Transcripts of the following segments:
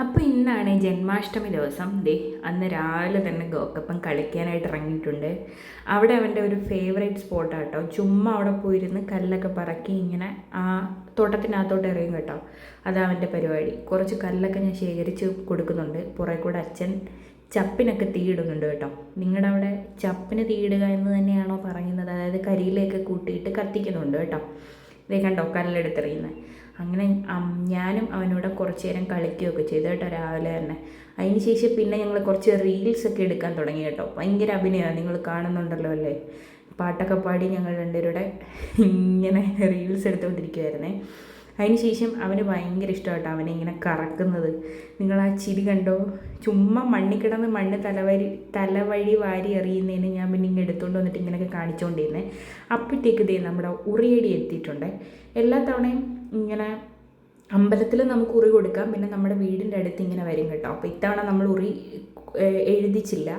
അപ്പോൾ ഇന്നാണ് ജന്മാഷ്ടമി ദിവസം. അന്ന് രാവിലെ തന്നെ ഗോക്കപ്പൻ കളിക്കാനായിട്ട് ഇറങ്ങിയിട്ടുണ്ട്. അവിടെ അവൻ്റെ ഒരു ഫേവറേറ്റ് സ്പോട്ടാണ് കേട്ടോ. ചുമ്മാ അവിടെ പോയിരുന്ന് കല്ലൊക്കെ പറക്കി ഇങ്ങനെ ആ തോട്ടത്തിനകത്തോട്ട് എറിയും കേട്ടോ. അതാ അവൻ്റെ പരിപാടി. കുറച്ച് കല്ലൊക്കെ ഞാൻ ശേഖരിച്ച് കൊടുക്കുന്നുണ്ട്. പുറകെ കൂടെ അച്ഛൻ ചപ്പിനൊക്കെ തീയിടുന്നുണ്ട് കേട്ടോ. നിങ്ങളുടെ അവിടെ ചപ്പിന് തീയിടുക എന്ന് തന്നെയാണോ പറയുന്നത്? അതായത് കരിയിലേക്ക് കൂട്ടിയിട്ട് കത്തിക്കുന്നുണ്ട് കേട്ടോ. ഇതേ കണ്ടോ കല്ലെടുത്തെറിയുന്നത്. അങ്ങനെ ഞാനും അവനോട് കുറച്ച് നേരം കളിക്കുകയൊക്കെ ചെയ്തു കേട്ടോ രാവിലെ തന്നെ. അതിന് ശേഷം പിന്നെ ഞങ്ങൾ കുറച്ച് റീൽസൊക്കെ എടുക്കാൻ തുടങ്ങി കേട്ടോ. ഭയങ്കര അഭിനയമാണ്, നിങ്ങൾ കാണുന്നുണ്ടല്ലോ അല്ലേ. പാട്ടൊക്കെ പാടി ഞങ്ങൾ രണ്ടുപേരുടെ ഇങ്ങനെ റീൽസ് എടുത്തുകൊണ്ടിരിക്കുമായിരുന്നേ. അതിന് ശേഷം അവന് ഭയങ്കര ഇഷ്ടമായിട്ടോ അവനെ ഇങ്ങനെ കറക്കുന്നത്. നിങ്ങൾ ആ ചിരി കണ്ടോ? ചുമ്മാ മണ്ണിൽ കിടന്ന് മണ്ണ് തലവഴി വാരി എറിയുന്നതിന് ഞാൻ പിന്നെ ഇങ്ങനെ എടുത്തുകൊണ്ട് വന്നിട്ട് ഇങ്ങനെയൊക്കെ കാണിച്ചുകൊണ്ടിരുന്നേ. അപ്പോഴത്തേക്ക് നമ്മുടെ ഉറിയടി എത്തിയിട്ടുണ്ട്. എല്ലാ തവണയും ഇങ്ങനെ അമ്പലത്തിൽ നമുക്ക് ഉറി കൊടുക്കാം, പിന്നെ നമ്മുടെ വീടിൻ്റെ അടുത്ത് ഇങ്ങനെ വരും കേട്ടോ. അപ്പോൾ ഇത്തവണ നമ്മൾ ഉറി എഴുതിച്ചില്ല,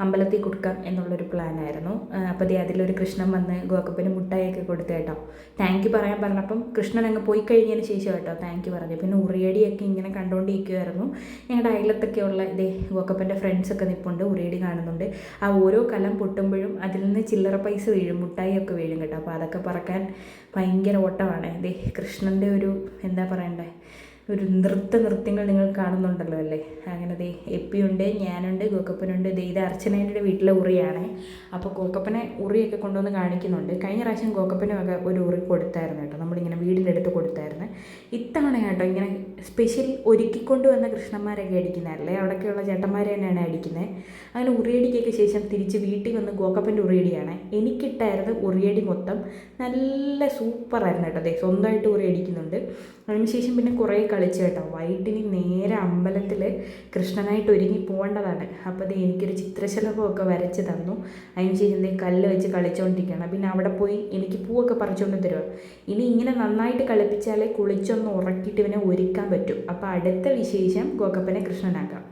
അമ്പലത്തിൽ കൊടുക്കാം എന്നുള്ളൊരു പ്ലാനായിരുന്നു. അപ്പോൾ അതിലൊരു കൃഷ്ണൻ വന്ന് ഗോക്കപ്പന് മുട്ടായൊക്കെ കൊടുത്തു കേട്ടോ. താങ്ക് യു പറയാൻ പറഞ്ഞപ്പം കൃഷ്ണൻ അങ്ങ് പോയി കഴിഞ്ഞതിന് ശേഷം കേട്ടോ താങ്ക് യു പറഞ്ഞു. പിന്നെ ഉറിയടിയൊക്കെ ഇങ്ങനെ കണ്ടുകൊണ്ടിരിക്കുമായിരുന്നു. ഞങ്ങളുടെ അയലത്തൊക്കെയുള്ള ഗോക്കപ്പൻ്റെ ഫ്രണ്ട്സൊക്കെ നിൽപ്പുണ്ട്, ഉറിയടി കാണുന്നുണ്ട്. ആ ഓരോ കലം പൊട്ടുമ്പോഴും അതിൽ നിന്ന് ചില്ലറ പൈസ വീഴും, മുട്ടായിയൊക്കെ വീഴും കേട്ടോ. അപ്പോൾ അതൊക്കെ പറക്കാൻ ഭയങ്കര ഓട്ടമാണ്. കൃഷ്ണൻ്റെ ഒരു എന്താ പറയണ്ടേ, ഒരു നൃത്യങ്ങൾ നിങ്ങൾ കാണുന്നുണ്ടല്ലോ അല്ലേ. അങ്ങനെ എപ്പിയുണ്ട്, ഞാനുണ്ട്, ഗോക്കപ്പനുണ്ട്. ഇത് അർച്ചനേൻ്റെ വീട്ടിലെ ഉറിയാണ്. അപ്പോൾ ഗോക്കപ്പനെ ഉറിയൊക്കെ കൊണ്ടുവന്ന് കാണിക്കുന്നുണ്ട്. കഴിഞ്ഞ പ്രാവശ്യം ഗോക്കപ്പനൊക്കെ ഒരു ഉറി കൊടുത്തായിരുന്നു കേട്ടോ, നമ്മളിങ്ങനെ വീടിൻ്റെ അടുത്ത് കൊടുത്തായിരുന്നു. ഇത്തവണ കേട്ടോ ഇങ്ങനെ സ്പെഷ്യൽ ഒരുക്കിക്കൊണ്ട് വന്ന കൃഷ്ണന്മാരൊക്കെ അടിക്കുന്നതല്ലേ, അവിടെയൊക്കെയുള്ള ചേട്ടന്മാർ തന്നെയാണ് അടിക്കുന്നത്. അങ്ങനെ ഉറിയടിക്കൊക്കെ ശേഷം തിരിച്ച് വീട്ടിൽ വന്ന് ഗോക്കപ്പൻ്റെ ഉറിയടിയാണ് എനിക്കിട്ടായിരുന്നു. ഉറിയടി മൊത്തം നല്ല സൂപ്പറായിരുന്നു കേട്ടോ. സ്വന്തമായിട്ട് ഉറിയടിക്കുന്നുണ്ട്. അതിനുശേഷം പിന്നെ കുറേ കളിച്ചു കേട്ടോ. വൈകിട്ടിന് നേരെ അമ്പലത്തിൽ കൃഷ്ണനായിട്ട് ഒരുങ്ങി പോകേണ്ടതാണ്. അപ്പോൾ എനിക്കൊരു ചിത്രശലഭമൊക്കെ വരച്ച് തന്നു. അതിനുശേഷം കല്ല് വെച്ച് കളിച്ചുകൊണ്ടിരിക്കുകയാണ്. പിന്നെ അവിടെ പോയി എനിക്ക് പൂവൊക്കെ പറിച്ചുകൊണ്ട് തരുക. ഇനി ഇങ്ങനെ നന്നായിട്ട് കളിപ്പിച്ചാലേ കുളിച്ചൊന്ന് ഉറക്കിയിട്ട് ഇവനെ ഒരുക്കാൻ പറ്റും. അപ്പോൾ അടുത്ത വിശേഷം ഗോക്കപ്പനെ കൃഷ്ണനാക്കാം.